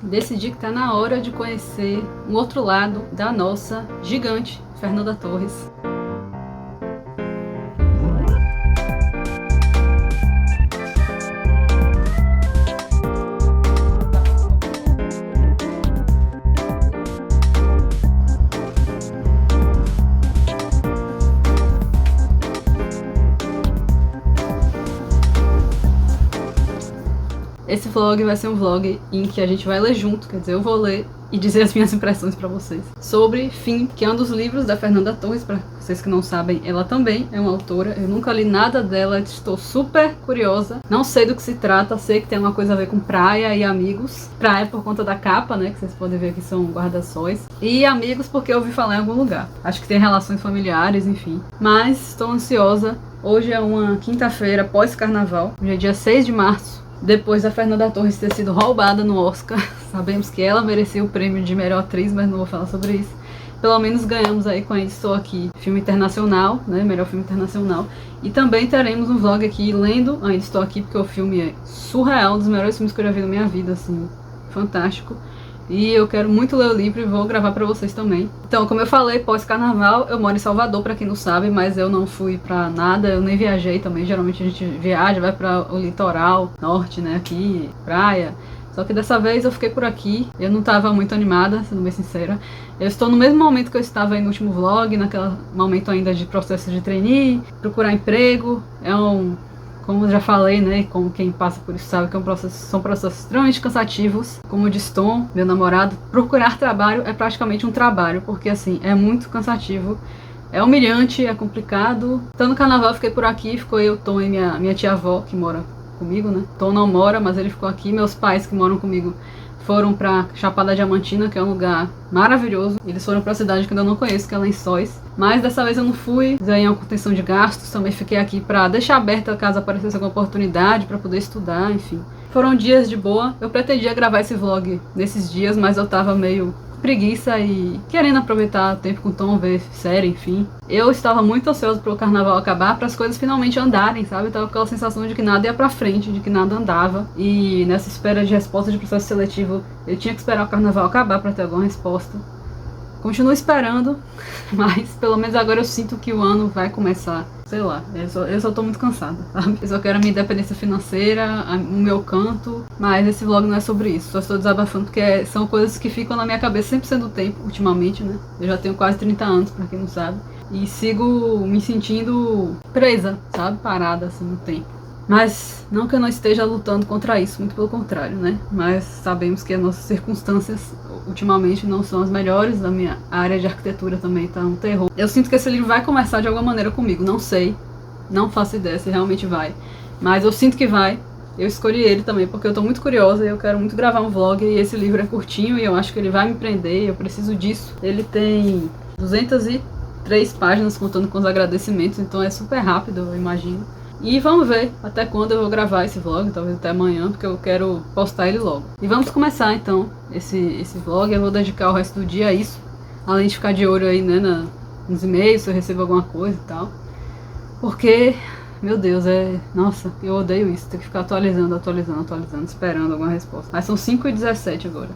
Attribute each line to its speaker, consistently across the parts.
Speaker 1: decidi que tá na hora de conhecer um outro lado da nossa gigante Fernanda Torres. Esse vlog vai ser um vlog em que a gente vai ler junto, quer dizer, eu vou ler e dizer as minhas impressões pra vocês. Sobre Fim, que é um dos livros da Fernanda Torres, pra vocês que não sabem, ela também é uma autora. Eu nunca li nada dela, estou super curiosa. Não sei do que se trata, sei que tem uma coisa a ver com praia e amigos. Praia por conta da capa, né, que vocês podem ver que são guarda-sóis. E amigos porque eu ouvi falar em algum lugar. Acho que tem relações familiares, enfim. Mas estou ansiosa. Hoje é uma quinta-feira pós-carnaval, hoje é dia 6 de março. Depois da Fernanda Torres ter sido roubada no Oscar, sabemos que ela merecia o prêmio de melhor atriz, mas não vou falar sobre isso. Pelo menos ganhamos aí com Ainda Estou Aqui, filme internacional, né, melhor filme internacional. E também teremos um vlog aqui lendo Ainda Estou Aqui, porque o filme é surreal, um dos melhores filmes que eu já vi na minha vida, assim, fantástico. E eu quero muito ler o livro e vou gravar pra vocês também. Então, como eu falei, pós-carnaval, eu moro em Salvador, pra quem não sabe, mas eu não fui pra nada, eu nem viajei também. Geralmente a gente viaja, vai pra o litoral norte, né, aqui, praia. Só que dessa vez eu fiquei por aqui, eu não tava muito animada, sendo bem sincera. Eu estou no mesmo momento que eu estava aí no último vlog, naquele momento ainda de processo de trainee, procurar emprego. Como eu já falei, né, como quem passa por isso sabe que são processos extremamente cansativos. Como diz Tom, meu namorado, procurar trabalho é praticamente um trabalho, porque assim, é muito cansativo, é humilhante, é complicado. Então no carnaval eu fiquei por aqui, ficou eu, Tom e minha tia-avó, que mora comigo, né. Tom não mora, mas ele ficou aqui. Meus pais que moram comigo foram pra Chapada Diamantina, que é um lugar maravilhoso. Eles foram pra cidade que eu ainda não conheço, que é Lençóis. Mas dessa vez eu não fui, ganhei uma contenção de gastos. Também fiquei aqui pra deixar aberta caso aparecesse alguma oportunidade, pra poder estudar, enfim. Foram dias de boa. Eu pretendia gravar esse vlog nesses dias, mas eu tava meio preguiça e querendo aproveitar o tempo com o Tom, ver série, enfim. Eu estava muito ansioso pro carnaval acabar, para as coisas finalmente andarem, sabe? Eu tava com aquela sensação de que nada ia pra frente, de que nada andava. E nessa espera de resposta de processo seletivo, eu tinha que esperar o carnaval acabar para ter alguma resposta. Continuo esperando, mas pelo menos agora eu sinto que o ano vai começar. Sei lá, eu só tô muito cansada, sabe? Eu só quero a minha independência financeira, o meu canto, mas esse vlog não é sobre isso. Só estou desabafando porque são coisas que ficam na minha cabeça 100% do tempo, ultimamente, né? Eu já tenho quase 30 anos, pra quem não sabe. E sigo me sentindo presa, sabe? Parada, assim, no tempo. Mas não que eu não esteja lutando contra isso, muito pelo contrário, né? Mas sabemos que as nossas circunstâncias ultimamente não são as melhores. A minha área de arquitetura também tá um terror. Eu sinto que esse livro vai começar de alguma maneira comigo, não sei, não faço ideia se realmente vai, mas eu sinto que vai. Eu escolhi ele também porque eu tô muito curiosa e eu quero muito gravar um vlog, e esse livro é curtinho e eu acho que ele vai me prender, eu preciso disso. Ele tem 203 páginas contando com os agradecimentos, então é super rápido, eu imagino. E vamos ver até quando eu vou gravar esse vlog, talvez até amanhã, porque eu quero postar ele logo. E vamos começar então esse vlog. Eu vou dedicar o resto do dia a isso, além de ficar de olho aí, né, nos e-mails, se eu recebo alguma coisa e tal. Porque, meu Deus, nossa, eu odeio isso, ter que ficar atualizando, esperando alguma resposta. Mas são 5h17 agora.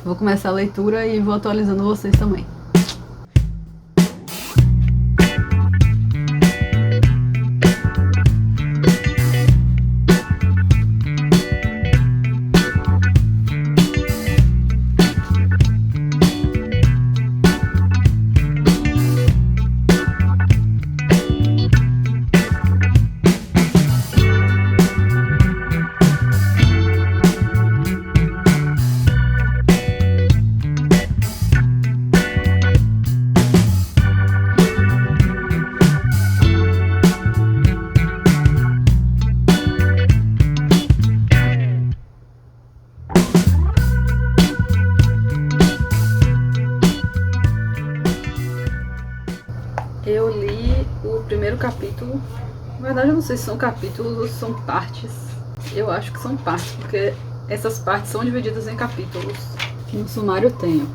Speaker 1: Vou começar a leitura e vou atualizando vocês também. Eu li o primeiro capítulo. Na verdade eu não sei se são capítulos ou se são partes. Eu acho que são partes, porque essas partes são divididas em capítulos. Aqui no sumário eu tenho.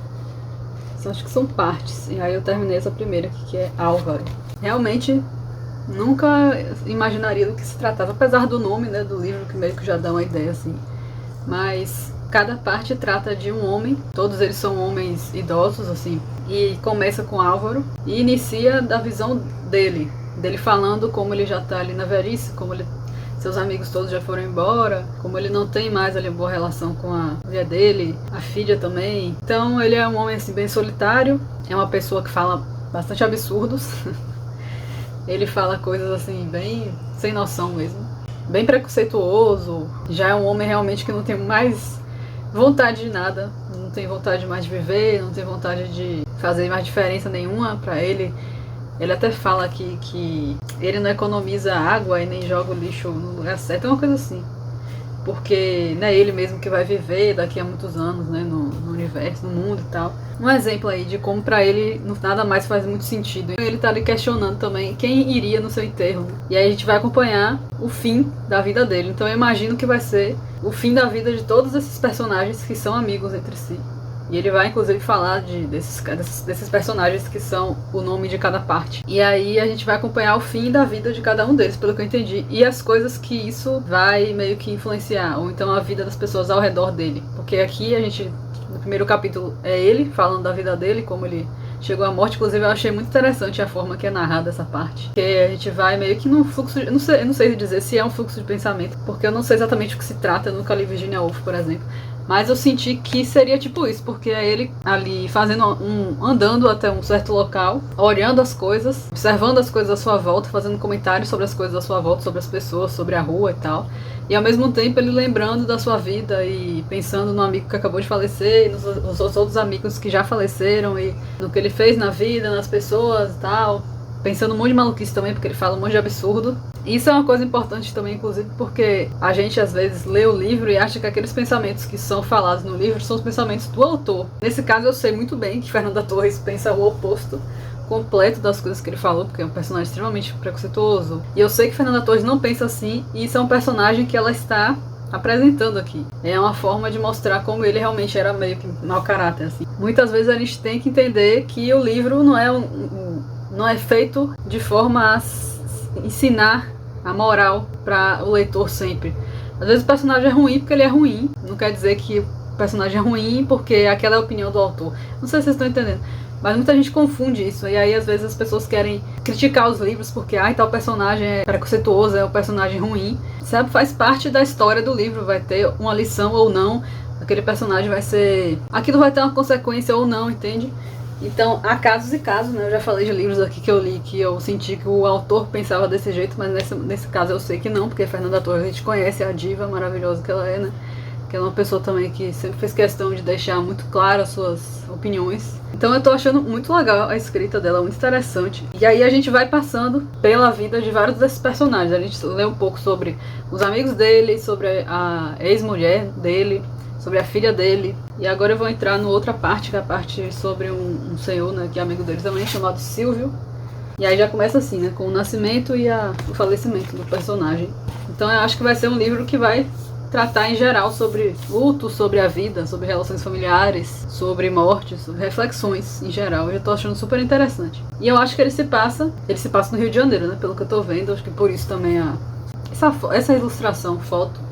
Speaker 1: Só acho que são partes. E aí eu terminei essa primeira aqui, que é Álvaro. Realmente nunca imaginaria do que se tratava, apesar do nome, né, do livro, que meio que já dá uma ideia assim. Mas Cada parte trata de um homem, todos eles são homens idosos, assim, e começa com Álvaro e inicia da visão dele falando como ele já tá ali na velhice, como seus amigos todos já foram embora, como ele não tem mais ali boa relação com a mulher dele, a filha também. Então ele é um homem assim bem solitário, é uma pessoa que fala bastante absurdos. Ele fala coisas assim bem sem noção mesmo, bem preconceituoso. Já é um homem realmente que não tem mais vontade de nada, não tem vontade mais de viver, não tem vontade de fazer mais diferença nenhuma pra ele. Ele até fala aqui que ele não economiza água e nem joga o lixo no lugar certo, é uma coisa assim. Porque não é ele mesmo que vai viver daqui a muitos anos, né, no universo, no mundo e tal. Um exemplo aí de como pra ele nada mais faz muito sentido. Ele tá ali questionando também quem iria no seu enterro. E aí a gente vai acompanhar o fim da vida dele. Então eu imagino que vai ser o fim da vida de todos esses personagens que são amigos entre si. E ele vai, inclusive, falar desses personagens que são o nome de cada parte. E aí a gente vai acompanhar o fim da vida de cada um deles, pelo que eu entendi. E as coisas que isso vai meio que influenciar. Ou então a vida das pessoas ao redor dele. Porque aqui a gente, no primeiro capítulo, é ele falando da vida dele, como ele chegou à morte. Inclusive eu achei muito interessante a forma que é narrada essa parte. Porque a gente vai meio que num fluxo de, eu não sei dizer se é um fluxo de pensamento, porque eu não sei exatamente o que se trata. Eu nunca li Virginia Woolf, por exemplo. Mas eu senti que seria tipo isso, porque é ele ali andando até um certo local, olhando as coisas, observando as coisas à sua volta, fazendo comentários sobre as coisas à sua volta, sobre as pessoas, sobre a rua e tal. E ao mesmo tempo ele lembrando da sua vida e pensando no amigo que acabou de falecer, e nos outros amigos que já faleceram, e no que ele fez na vida, nas pessoas e tal. Pensando um monte de maluquice também, porque ele fala um monte de absurdo. Isso é uma coisa importante também, inclusive, porque a gente às vezes lê o livro e acha que aqueles pensamentos que são falados no livro são os pensamentos do autor. Nesse caso eu sei muito bem que Fernanda Torres pensa o oposto completo das coisas que ele falou, porque é um personagem extremamente preconceituoso. E eu sei que Fernanda Torres não pensa assim, e isso é um personagem que ela está apresentando aqui. É uma forma de mostrar como ele realmente era meio que mau caráter, assim. Muitas vezes a gente tem que entender que o livro não é feito de forma a ensinar a moral para o leitor sempre. Às vezes o personagem é ruim porque ele é ruim, não quer dizer que o personagem é ruim porque aquela é a opinião do autor. Não sei se vocês estão entendendo, mas muita gente confunde isso, e aí às vezes as pessoas querem criticar os livros porque tal personagem é preconceituoso, é um personagem ruim. Sabe, faz parte da história do livro, vai ter uma lição ou não, aquele personagem vai ser... aquilo vai ter uma consequência ou não, entende? Então, há casos e casos, né? Eu já falei de livros aqui que eu li que eu senti que o autor pensava desse jeito, mas nesse caso eu sei que não, porque Fernanda Torres a gente conhece a diva maravilhosa que ela é, né? Que é uma pessoa também que sempre fez questão de deixar muito claro as suas opiniões. Então eu tô achando muito legal a escrita dela, muito interessante. E aí a gente vai passando pela vida de vários desses personagens. A gente lê um pouco sobre os amigos dele, sobre a ex-mulher dele, sobre a filha dele. E agora eu vou entrar na outra parte, que é a parte sobre um senhor, né, que é amigo deles também, chamado Silvio. E aí já começa assim, né, com o nascimento e o falecimento do personagem. Então eu acho que vai ser um livro que vai tratar em geral sobre luto, sobre a vida, sobre relações familiares, sobre morte, sobre reflexões em geral. Eu já tô achando super interessante. E eu acho que ele se passa no Rio de Janeiro, né, pelo que eu tô vendo. Acho que por isso também essa ilustração, foto,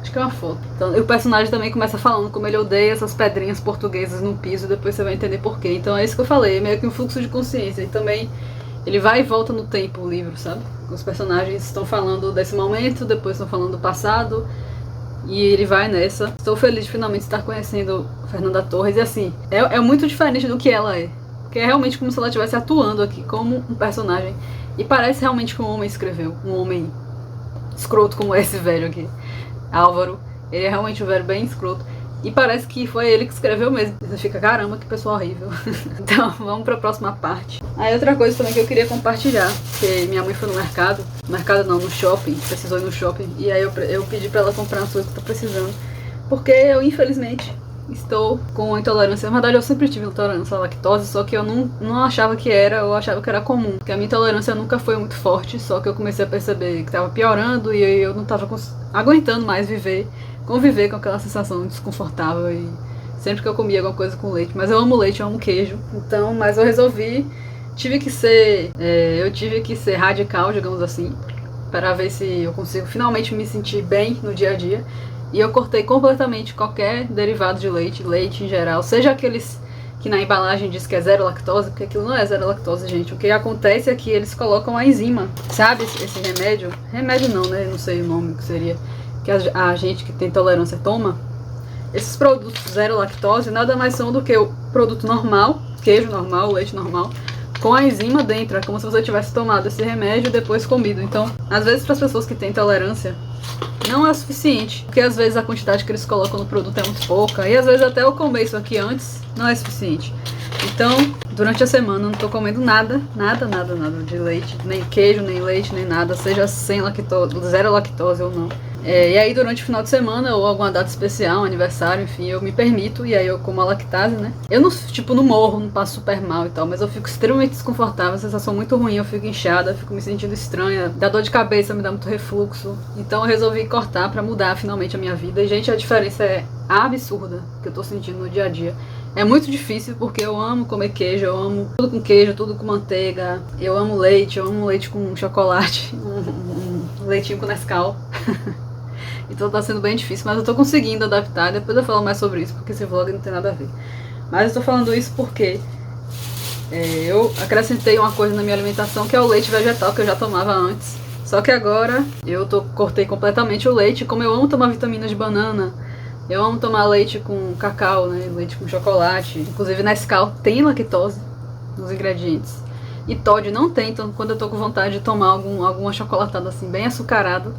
Speaker 1: acho que é uma foto. Então, e o personagem também começa falando como ele odeia essas pedrinhas portuguesas no piso, e depois você vai entender porquê. Então é isso que eu falei, é meio que um fluxo de consciência. E também ele vai e volta no tempo, o livro, sabe? Os personagens estão falando desse momento, depois estão falando do passado, e ele vai nessa. Estou feliz de finalmente estar conhecendo Fernanda Torres, e assim, é muito diferente do que ela é. Porque é realmente como se ela estivesse atuando aqui como um personagem. E parece realmente que um homem escreveu, um homem escroto como esse velho aqui. Álvaro, ele é realmente um velho bem escroto. E parece que foi ele que escreveu mesmo. Você fica, caramba, que pessoa horrível. Então, vamos pra próxima parte. Aí outra coisa também que eu queria compartilhar, que minha mãe foi no mercado não, no shopping, precisou ir no shopping, e aí eu pedi pra ela comprar as coisas que eu tô precisando. Porque eu, infelizmente, estou com intolerância. Na verdade, eu sempre tive intolerância à lactose, só que eu não achava que era, eu achava que era comum. Porque a minha intolerância nunca foi muito forte, só que eu comecei a perceber que tava piorando e eu não tava aguentando mais conviver com aquela sensação desconfortável, e sempre que eu comia alguma coisa com leite. Mas eu amo leite, eu amo queijo. Então, mas eu resolvi, eu tive que ser radical, digamos assim, para ver se eu consigo finalmente me sentir bem no dia a dia. E eu cortei completamente qualquer derivado de leite, leite em geral, seja aqueles que na embalagem diz que é zero lactose, porque aquilo não é zero lactose, gente. O que acontece é que eles colocam a enzima, sabe esse remédio? Remédio não, né? Não sei o nome que seria, que a gente que tem intolerância toma. Esses produtos zero lactose nada mais são do que o produto normal, queijo normal, leite normal, com a enzima dentro. É como se você tivesse tomado esse remédio e depois comido. Então, às vezes para as pessoas que têm intolerância, não é o suficiente, porque às vezes a quantidade que eles colocam no produto é muito pouca, e às vezes até eu comer isso aqui antes não é suficiente. Então, durante a semana eu não tô comendo nada de leite, nem queijo, nem leite, nem nada, seja sem lactose, zero lactose ou não. E aí durante o final de semana ou alguma data especial, um aniversário, enfim, eu me permito, e aí eu como a lactase, né? Eu não, tipo, não morro, não passo super mal e tal, mas eu fico extremamente desconfortável, a sensação muito ruim, eu fico inchada, fico me sentindo estranha, dá dor de cabeça, me dá muito refluxo. Então eu resolvi cortar pra mudar finalmente a minha vida. E, gente, a diferença é absurda que eu tô sentindo no dia a dia. É muito difícil porque eu amo comer queijo, eu amo tudo com queijo, tudo com manteiga, eu amo leite com chocolate, um leitinho com Nescau. Então tá sendo bem difícil, mas eu tô conseguindo adaptar. Depois eu falo mais sobre isso, porque esse vlog não tem nada a ver. Mas eu tô falando isso porque eu acrescentei uma coisa na minha alimentação, que é o leite vegetal, que eu já tomava antes. Só que agora eu cortei completamente o leite. Como eu amo tomar vitamina de banana, eu amo tomar leite com cacau, né? Leite com chocolate. Inclusive Nescau tem lactose nos ingredientes. E Toddy não tem, então quando eu tô com vontade de tomar alguma chocolatada assim, bem açucarada,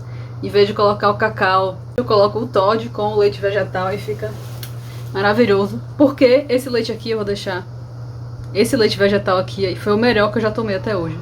Speaker 1: em vez de colocar o cacau, eu coloco o Toddy com o leite vegetal e fica maravilhoso. Porque esse leite aqui, eu vou deixar, esse leite vegetal aqui foi o melhor que eu já tomei até hoje.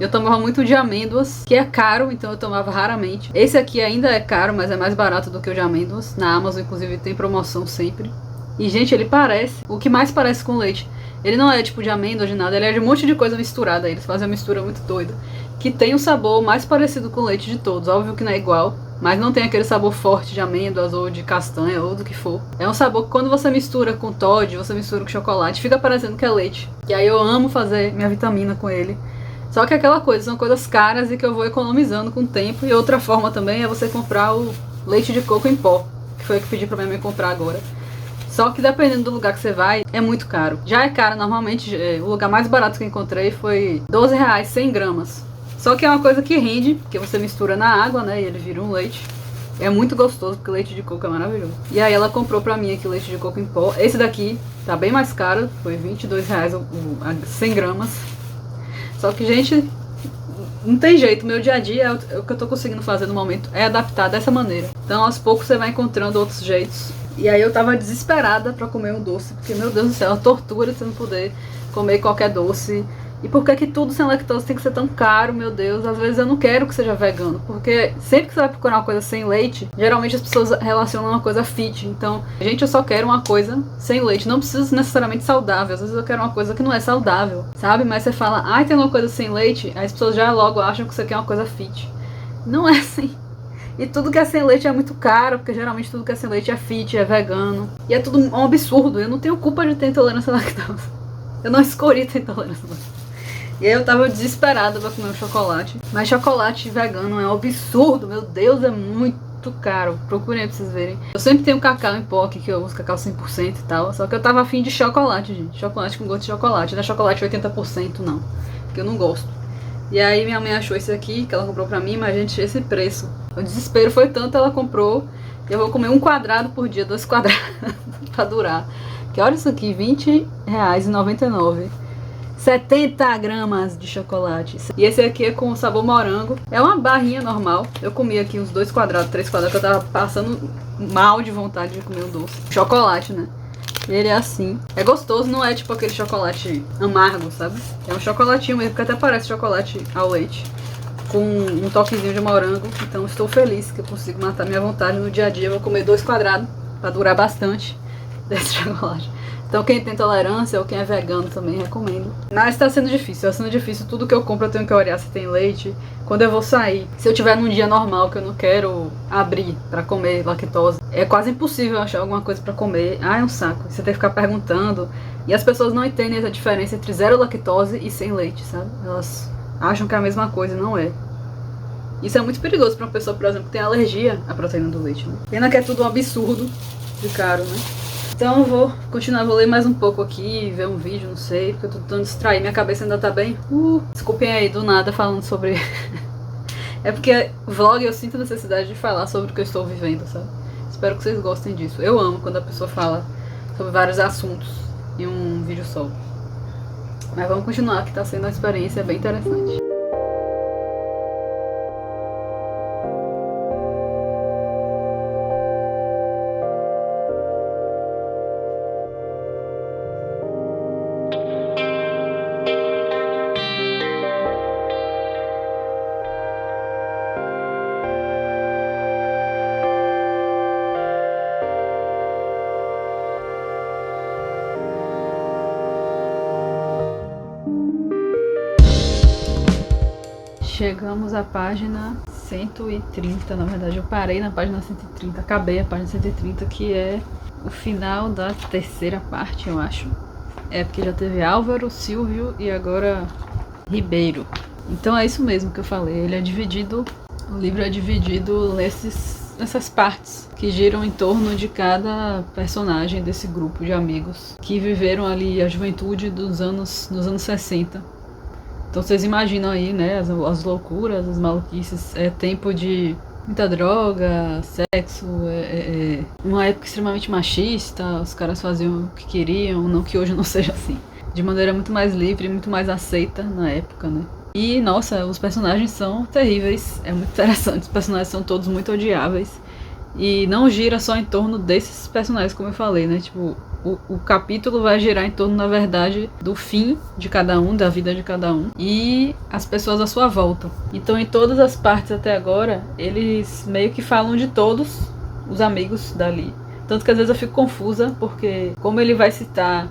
Speaker 1: Eu tomava muito de amêndoas, que é caro, então eu tomava raramente. Esse aqui ainda é caro, mas é mais barato do que o de amêndoas. Na Amazon, inclusive, tem promoção sempre. E, gente, ele parece, o que mais parece com leite. Ele não é tipo de amêndoa, de nada, ele é de um monte de coisa misturada. Eles fazem uma mistura muito doida, que tem um sabor mais parecido com o leite de todos. Óbvio que não é igual, mas não tem aquele sabor forte de amêndoas ou de castanha ou do que for. É um sabor que quando você mistura com Toddy, você mistura com chocolate, fica parecendo que é leite. E aí eu amo fazer minha vitamina com ele. Só que é aquela coisa, são coisas caras e que eu vou economizando com o tempo. E outra forma também é você comprar o leite de coco em pó, que foi o que pedi pra minha mãe comprar agora. Só que dependendo do lugar que você vai, é muito caro. Já é caro normalmente, o lugar mais barato que eu encontrei foi R$12, 100 gramas. Só que é uma coisa que rende, porque você mistura na água, né, e ele vira um leite. É muito gostoso, porque leite de coco é maravilhoso. E aí ela comprou pra mim aqui o leite de coco em pó. Esse daqui tá bem mais caro, foi R$22 100 gramas. Só que, gente, não tem jeito. Meu dia a dia, o que eu tô conseguindo fazer no momento é adaptar dessa maneira. Então, aos poucos, você vai encontrando outros jeitos. E aí eu tava desesperada pra comer um doce, porque, meu Deus do céu, é uma tortura você não poder comer qualquer doce. E por que tudo sem lactose tem que ser tão caro, meu Deus? Às vezes eu não quero que seja vegano, porque sempre que você vai procurar uma coisa sem leite, geralmente as pessoas relacionam uma coisa fit. Então, gente, eu só quero uma coisa sem leite. Não precisa necessariamente saudável. Às vezes eu quero uma coisa que não é saudável, sabe? Mas você fala, ai, tem uma coisa sem leite, aí as pessoas já logo acham que você quer uma coisa fit. Não é assim. E tudo que é sem leite é muito caro, porque geralmente tudo que é sem leite é fit, é vegano. E é tudo um absurdo. Eu não tenho culpa de ter intolerância à lactose. Eu não escolhi ter intolerância à lactose. E aí eu tava desesperada pra comer um chocolate. Mas chocolate vegano é um absurdo, meu Deus, é muito caro. Procurem pra vocês verem. Eu sempre tenho cacau em pó aqui, que eu uso cacau 100% e tal. Só que eu tava afim de chocolate, gente. Chocolate com gosto de chocolate. Não é chocolate 80% não, porque eu não gosto. E aí minha mãe achou esse aqui, que ela comprou pra mim, mas gente, esse preço. O desespero foi tanto, ela comprou. E eu vou comer um quadrado por dia, 2 quadrados pra durar. Que olha isso aqui, R$20,99. 70 gramas de chocolate. E esse aqui é com sabor morango. É uma barrinha normal. Eu comi aqui uns 2 quadrados, 3 quadrados, que eu tava passando mal de vontade de comer um doce. Chocolate, né? Ele é assim. É gostoso, não é tipo aquele chocolate amargo, sabe? É um chocolatinho mesmo, que até parece chocolate ao leite, com um toquezinho de morango. Então estou feliz que eu consigo matar minha vontade no dia a dia. Eu vou comer 2 quadrados pra durar bastante desse chocolate. Então quem tem intolerância ou quem é vegano também recomendo. Mas tá sendo difícil, tudo que eu compro eu tenho que olhar se tem leite. Quando eu vou sair, se eu tiver num dia normal que eu não quero abrir pra comer lactose, é quase impossível achar alguma coisa pra comer. Ah, é um saco, você tem que ficar perguntando. E as pessoas não entendem essa diferença entre zero lactose e sem leite, sabe? Elas acham que é a mesma coisa, não é. Isso é muito perigoso pra uma pessoa, por exemplo, que tem alergia à proteína do leite, né? Pena que é tudo um absurdo de caro, né? Então eu vou continuar, vou ler mais um pouco aqui, ver um vídeo, não sei, porque eu tô tentando distrair, minha cabeça ainda tá bem... Desculpem aí, do nada, falando sobre... É porque vlog eu sinto necessidade de falar sobre o que eu estou vivendo, sabe? Espero que vocês gostem disso. Eu amo quando a pessoa fala sobre vários assuntos em um vídeo só. Mas vamos continuar, que tá sendo uma experiência bem interessante. Chegamos à página 130, na verdade eu parei na página 130, acabei a página 130, que é o final da terceira parte, eu acho. É, porque já teve Álvaro, Silvio e agora Ribeiro. Então é isso mesmo que eu falei, ele é dividido, o livro é dividido nessas partes que giram em torno de cada personagem desse grupo de amigos que viveram ali a juventude nos anos 60. Então vocês imaginam aí, né, as loucuras, as maluquices, é tempo de muita droga, sexo, uma época extremamente machista, os caras faziam o que queriam, não que hoje não seja assim. De maneira muito mais livre, muito mais aceita na época, né. E, nossa, os personagens são terríveis, é muito interessante, os personagens são todos muito odiáveis. E não gira só em torno desses personagens, como eu falei, né, tipo... O capítulo vai girar em torno, na verdade, do fim de cada um, da vida de cada um, e as pessoas à sua volta. Então, em todas as partes até agora, eles meio que falam de todos os amigos dali. Tanto que às vezes eu fico confusa, porque como ele vai citar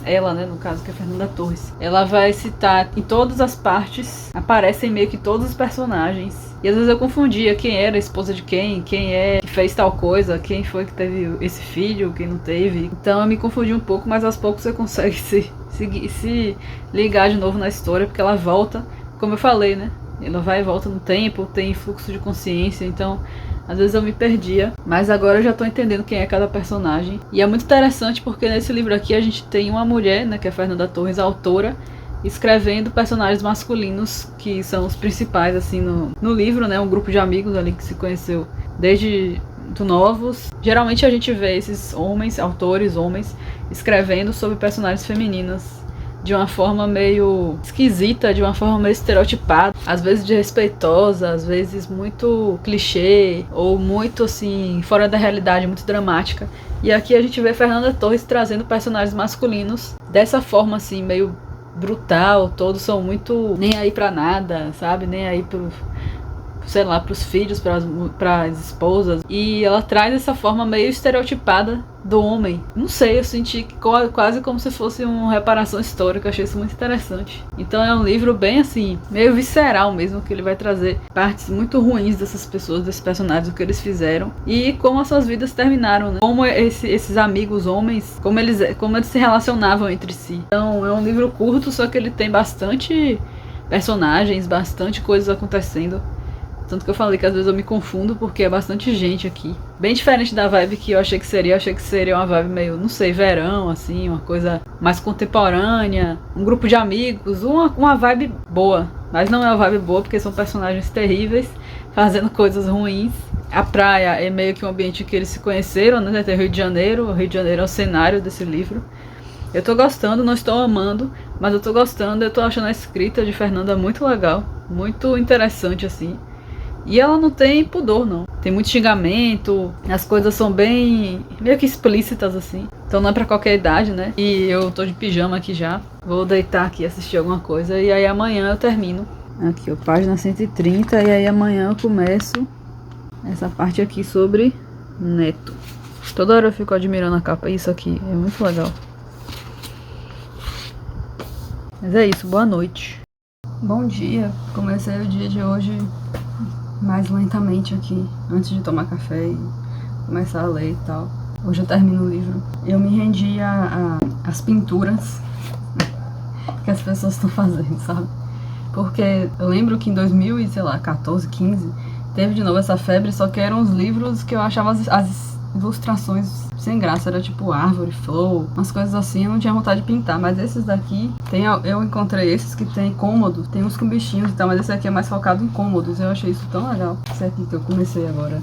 Speaker 1: ela, né, no caso, que é a Fernanda Torres, ela vai citar em todas as partes, aparecem meio que todos os personagens. E às vezes eu confundia quem era a esposa de quem é que fez tal coisa, quem foi que teve esse filho, quem não teve. Então eu me confundi um pouco, mas aos poucos você consegue se ligar de novo na história, porque ela volta, como eu falei, né? Ela vai e volta no tempo, tem fluxo de consciência, então às vezes eu me perdia, mas agora eu já tô entendendo quem é cada personagem. E é muito interessante porque nesse livro aqui a gente tem uma mulher, né, que é a Fernanda Torres, a autora, escrevendo personagens masculinos que são os principais, assim, no livro, né? Um grupo de amigos ali que se conheceu desde muito novos. Geralmente a gente vê esses homens, autores, homens, escrevendo sobre personagens femininas de uma forma meio esquisita, de uma forma meio estereotipada, às vezes desrespeitosa, às vezes muito clichê, ou muito, assim, fora da realidade, muito dramática. E aqui a gente vê Fernanda Torres trazendo personagens masculinos dessa forma, assim, meio brutal, todos são muito nem aí pra nada, sabe? Nem aí pro, sei lá, pros filhos, pras esposas. E ela traz essa forma meio estereotipada do homem. Não sei, eu senti que quase como se fosse uma reparação histórica, eu achei isso muito interessante. Então é um livro bem assim, meio visceral mesmo, que ele vai trazer partes muito ruins dessas pessoas, desses personagens, o que eles fizeram e como as suas vidas terminaram, né? Como esses amigos homens, como eles se relacionavam entre si. Então é um livro curto, só que ele tem bastante personagens, bastante coisas acontecendo. Tanto que eu falei que às vezes eu me confundo porque é bastante gente aqui. Bem diferente da vibe que eu achei que seria. Eu achei que seria uma vibe meio, não sei, verão, assim, uma coisa mais contemporânea. Um grupo de amigos, uma vibe boa. Mas não é uma vibe boa porque são personagens terríveis, fazendo coisas ruins. A praia é meio que um ambiente que eles se conheceram, né? Tem o Rio de Janeiro. O Rio de Janeiro é o cenário desse livro. Eu tô gostando, não estou amando, mas eu tô gostando. Eu tô achando a escrita de Fernanda muito legal, muito interessante, assim. E ela não tem pudor, não. Tem muito xingamento, as coisas são bem... meio que explícitas, assim. Então não é pra qualquer idade, né? E eu tô de pijama aqui já. Vou deitar aqui, assistir alguma coisa. E aí amanhã eu termino. Aqui, ó, página 130. E aí amanhã eu começo essa parte aqui sobre Neto. Toda hora eu fico admirando a capa. Isso aqui é muito legal. Mas é isso, boa noite. Bom dia. Comecei o dia de hoje mais lentamente aqui, antes de tomar café e começar a ler e tal. Hoje eu termino o livro. Eu me rendi às pinturas que as pessoas estão fazendo, sabe? porque eu lembro que em 2014, 15, teve de novo essa febre, só que eram os livros que eu achava as ilustrações sem graça, era tipo árvore, flor, umas coisas assim, eu não tinha vontade de pintar, mas esses daqui, eu encontrei esses que tem cômodos, tem uns com bichinhos e tal, mas esse aqui é mais focado em cômodos, eu achei isso tão legal. Esse aqui que eu comecei agora.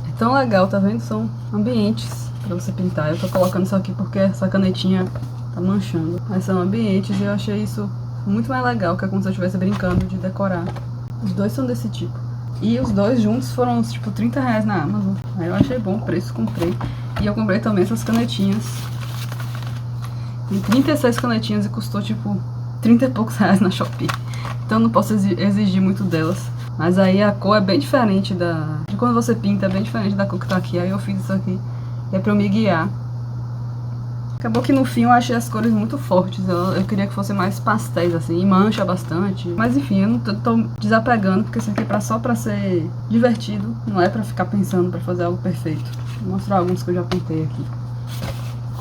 Speaker 1: É tão legal, tá vendo? São ambientes pra você pintar. Eu tô colocando isso aqui porque essa canetinha tá manchando. Mas são ambientes e eu achei isso muito mais legal, que é como se eu estivesse brincando de decorar. Os dois são desse tipo. E os dois juntos foram, tipo, R$30 na Amazon. Aí eu achei bom o preço, comprei. E eu comprei também essas canetinhas. Tem 36 canetinhas e custou, tipo, 30 e poucos reais na Shopee. Então não posso exigir muito delas. Mas aí a cor é bem diferente de quando você pinta, é bem diferente da cor que tá aqui. Aí eu fiz isso aqui, que é pra eu me guiar. Acabou que no fim eu achei as cores muito fortes, eu queria que fosse mais pastéis assim, e mancha bastante. Mas enfim, eu não tô desapegando, porque isso aqui é só pra ser divertido, não é pra ficar pensando pra fazer algo perfeito. Vou mostrar alguns que eu já pintei aqui.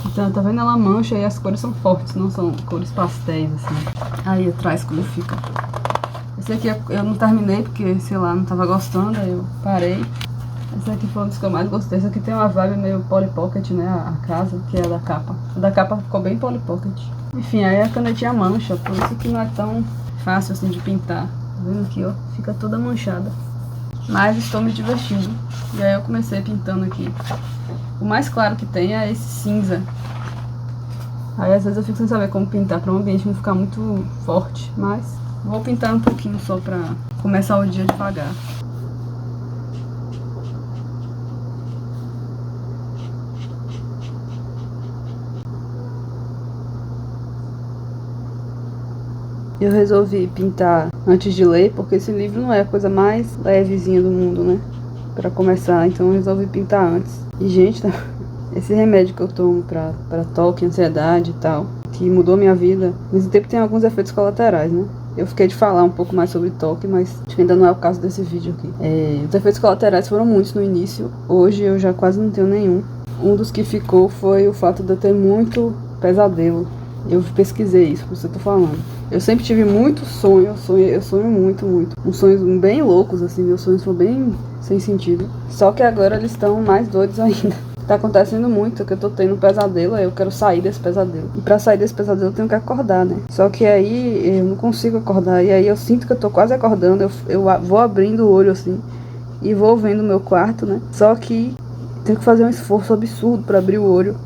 Speaker 1: Então, tá vendo? Ela mancha e as cores são fortes, não são cores pastéis assim. Aí atrás como fica. Esse aqui eu não terminei porque, sei lá, não tava gostando, aí eu parei. Esse aqui foi um dos que eu mais gostei. Esse aqui tem uma vibe meio Polly Pocket, né? A casa, que é a da capa. A da capa ficou bem Polly Pocket. Enfim, aí a canetinha mancha, por isso que não é tão fácil assim de pintar. Tá vendo aqui, ó? Fica toda manchada. Mas estou me divertindo. E aí eu comecei pintando aqui. O mais claro que tem é esse cinza. Aí às vezes eu fico sem saber como pintar para o ambiente não ficar muito forte. Mas vou pintar um pouquinho só para começar o dia devagar. Eu resolvi pintar antes de ler, porque esse livro não é a coisa mais levezinha do mundo, né? Pra começar, então eu resolvi pintar antes. E, gente, esse remédio que eu tomo pra toque, ansiedade e tal, que mudou minha vida, ao mesmo tempo tem alguns efeitos colaterais, né? Eu fiquei de falar um pouco mais sobre toque, mas acho que ainda não é o caso desse vídeo aqui. Os efeitos colaterais foram muitos no início, hoje eu já quase não tenho nenhum. Um dos que ficou foi o fato de eu ter muito pesadelo. Eu pesquisei isso, por isso eu tô falando. Eu sempre tive muito sonho, eu sonho muito. Uns sonhos bem loucos, assim, meus sonhos são bem sem sentido. Só que agora eles estão mais doidos ainda. Tá acontecendo muito, que eu tô tendo um pesadelo, aí eu quero sair desse pesadelo. E pra sair desse pesadelo eu tenho que acordar, né? Só que aí eu não consigo acordar, e aí eu sinto que eu tô quase acordando, eu vou abrindo o olho, assim, e vou vendo o meu quarto, né? Só que tenho que fazer um esforço absurdo pra abrir o olho.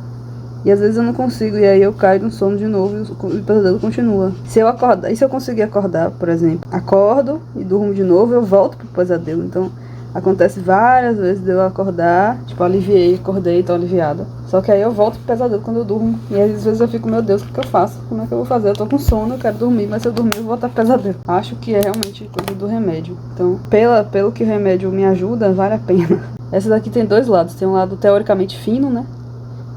Speaker 1: E às vezes eu não consigo, e aí eu caio no sono de novo e o pesadelo continua. Se eu acordar, e se eu conseguir acordar, por exemplo, acordo e durmo de novo, eu volto pro pesadelo. Então acontece várias vezes de eu acordar, tipo, aliviei, acordei, tô aliviada. Só que aí eu volto pro pesadelo quando eu durmo. E às vezes eu fico, meu Deus, o que eu faço? Como é que eu vou fazer? Eu tô com sono, eu quero dormir, mas se eu dormir eu vou voltar pro pesadelo. Acho que é realmente coisa do remédio. Então, pelo que o remédio me ajuda, vale a pena. Essa daqui tem dois lados. Tem um lado teoricamente fino, né?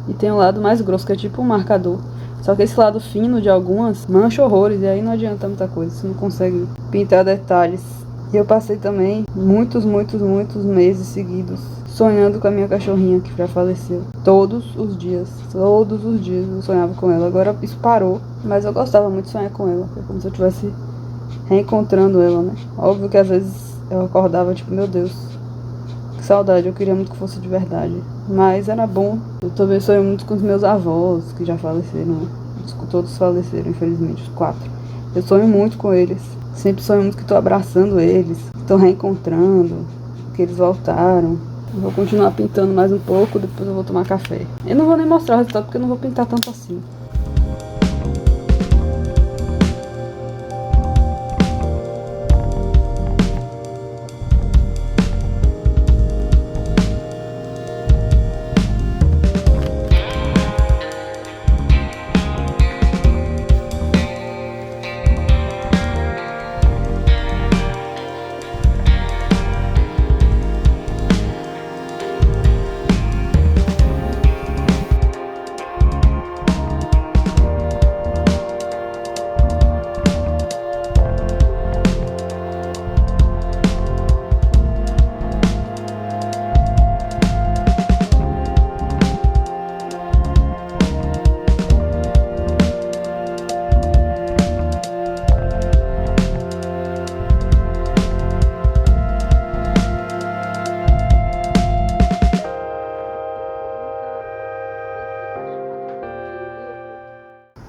Speaker 1: E tem um lado mais grosso, que é tipo um marcador. Só que esse lado fino de algumas mancha horrores, e aí não adianta muita coisa, você não consegue pintar detalhes. E eu passei também muitos meses seguidos sonhando com a minha cachorrinha que já faleceu. Todos os dias eu sonhava com ela. Agora isso parou, mas eu gostava muito de sonhar com ela. É como se eu estivesse reencontrando ela, né? Óbvio que às vezes eu acordava tipo, meu Deus, que saudade, eu queria muito que fosse de verdade. Mas era bom. Eu também sonho muito com os meus avós, que já faleceram. Todos faleceram, infelizmente, os 4. Eu sonho muito com eles. Sempre sonho muito que estou abraçando eles, que estou reencontrando, que eles voltaram. Eu vou continuar pintando mais um pouco, depois eu vou tomar café. Eu não vou nem mostrar o resultado, porque eu não vou pintar tanto assim.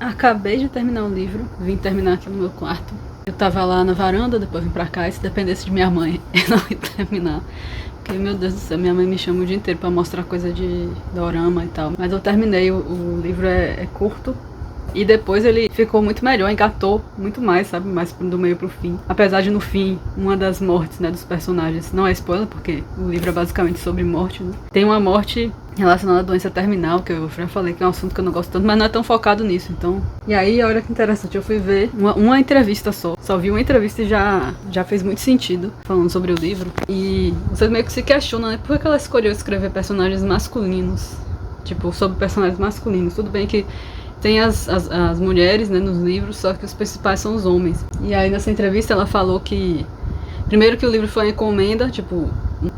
Speaker 1: Acabei de terminar o livro, vim terminar aqui no meu quarto. Eu tava lá na varanda, depois vim pra cá, e se dependesse de minha mãe, eu não ia terminar. Porque, meu Deus do céu, minha mãe me chama o dia inteiro pra mostrar coisa de dorama e tal. Mas eu terminei, o livro é curto. E depois ele ficou muito melhor, engatou muito mais, sabe? Mais do meio pro fim. Apesar de no fim, uma das mortes, né, dos personagens, não é spoiler, porque o livro é basicamente sobre morte, né? Tem uma morte relacionada à doença terminal, que eu já falei que é um assunto que eu não gosto tanto, mas não é tão focado nisso, então... E aí, olha que interessante, eu fui ver uma entrevista só vi uma entrevista e já fez muito sentido, falando sobre o livro. E vocês meio que se questionam, né? Por que ela escolheu escrever personagens masculinos? Tipo, sobre personagens masculinos. Tudo bem que tem as mulheres, né, nos livros, só que os principais são os homens. E aí nessa entrevista ela falou que... Primeiro que o livro foi uma encomenda, tipo...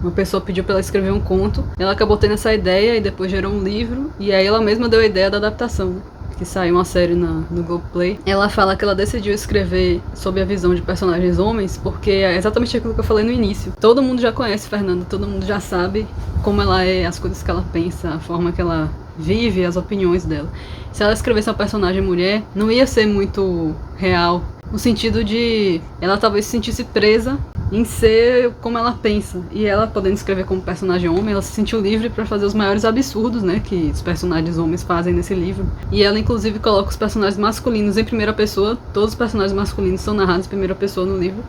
Speaker 1: Uma pessoa pediu pra ela escrever um conto. Ela acabou tendo essa ideia e depois gerou um livro. E aí ela mesma deu a ideia da adaptação, né? Que saiu uma série no Globoplay. Ela fala que ela decidiu escrever sob a visão de personagens homens porque é exatamente aquilo que eu falei no início. Todo mundo já conhece Fernanda, todo mundo já sabe como ela é, as coisas que ela pensa, a forma que ela vive, as opiniões dela. Se ela escrevesse uma personagem mulher, não ia ser muito real, no sentido de ela talvez se sentisse presa em ser como ela pensa. E ela, podendo escrever como personagem homem, ela se sentiu livre para fazer os maiores absurdos, né, que os personagens homens fazem nesse livro. E ela, inclusive, coloca os personagens masculinos em primeira pessoa. Todos os personagens masculinos são narrados em primeira pessoa no livro.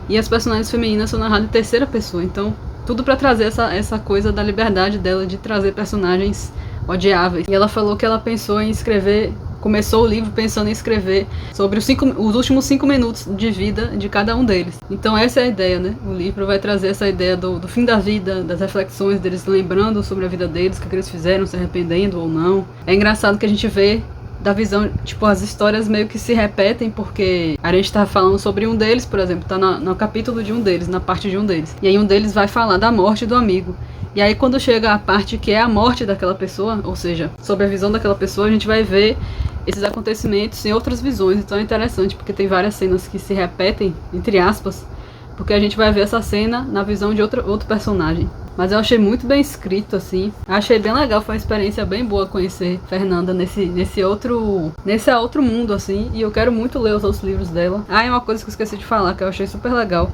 Speaker 1: E as personagens femininas são narradas em terceira pessoa. Então, tudo para trazer essa coisa da liberdade dela de trazer personagens odiáveis. E ela falou que ela pensou em escrever... Começou o livro pensando em escrever sobre os últimos 5 minutos de vida de cada um deles. Então essa é a ideia, né? O livro vai trazer essa ideia do fim da vida, das reflexões deles, lembrando sobre a vida deles, o que eles fizeram, se arrependendo ou não. É engraçado que a gente vê da visão, tipo, as histórias meio que se repetem, porque a gente tá falando sobre um deles, por exemplo, tá no capítulo de um deles, na parte de um deles. E aí um deles vai falar da morte do amigo. E aí quando chega a parte que é a morte daquela pessoa, ou seja, sobre a visão daquela pessoa, a gente vai ver esses acontecimentos em outras visões. Então é interessante, porque tem várias cenas que se repetem, entre aspas, porque a gente vai ver essa cena na visão de outro personagem. Mas eu achei muito bem escrito, assim. Achei bem legal, foi uma experiência bem boa conhecer Fernanda nesse outro mundo, assim. E eu quero muito ler os outros livros dela. Ah, e uma coisa que eu esqueci de falar, que eu achei super legal,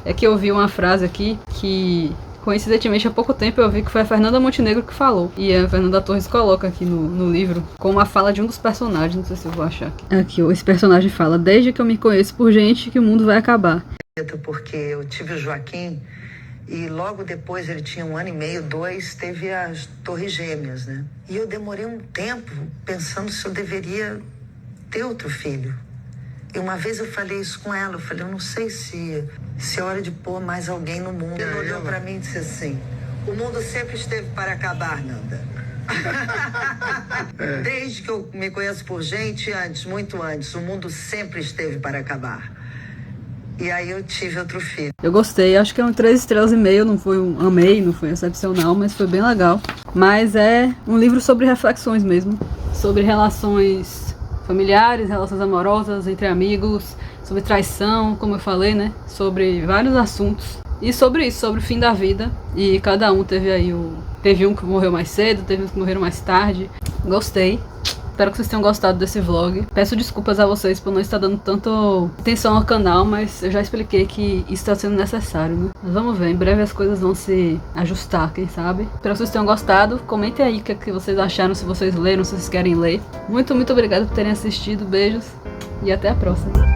Speaker 1: é que eu vi uma frase aqui que... Coincidentemente, há pouco tempo eu vi que foi a Fernanda Montenegro que falou. E a Fernanda Torres coloca aqui no livro como a fala de um dos personagens. Não sei se eu vou achar aqui. Aqui, esse personagem fala: desde que eu me conheço por gente que o mundo vai acabar.
Speaker 2: Porque eu tive o Joaquim e logo depois, ele tinha 1 ano e meio, 2, teve as Torres Gêmeas, né? E eu demorei um tempo pensando se eu deveria ter outro filho. E uma vez eu falei isso com ela, eu falei, eu não sei se é hora de pôr mais alguém no mundo. Ela olhou pra mim e disse assim: o mundo sempre esteve para acabar, Nanda. Desde que eu me conheço por gente, antes, muito antes, o mundo sempre esteve para acabar. E aí eu tive outro filho.
Speaker 1: Eu gostei, acho que é um 3,5 estrelas, não foi amei, não foi excepcional, mas foi bem legal. Mas é um livro sobre reflexões mesmo, sobre relações familiares, relações amorosas, entre amigos, sobre traição, como eu falei, né? Sobre vários assuntos. E sobre isso, sobre o fim da vida. E cada um teve aí Teve um que morreu mais cedo, teve uns que morreram mais tarde. Gostei. Espero que vocês tenham gostado desse vlog. Peço desculpas a vocês por não estar dando tanto atenção ao canal, mas eu já expliquei que isso está sendo necessário, né? Mas vamos ver, em breve as coisas vão se ajustar, quem sabe. Espero que vocês tenham gostado. Comentem aí o que vocês acharam, se vocês leram, se vocês querem ler. Muito, muito obrigada por terem assistido. Beijos e até a próxima.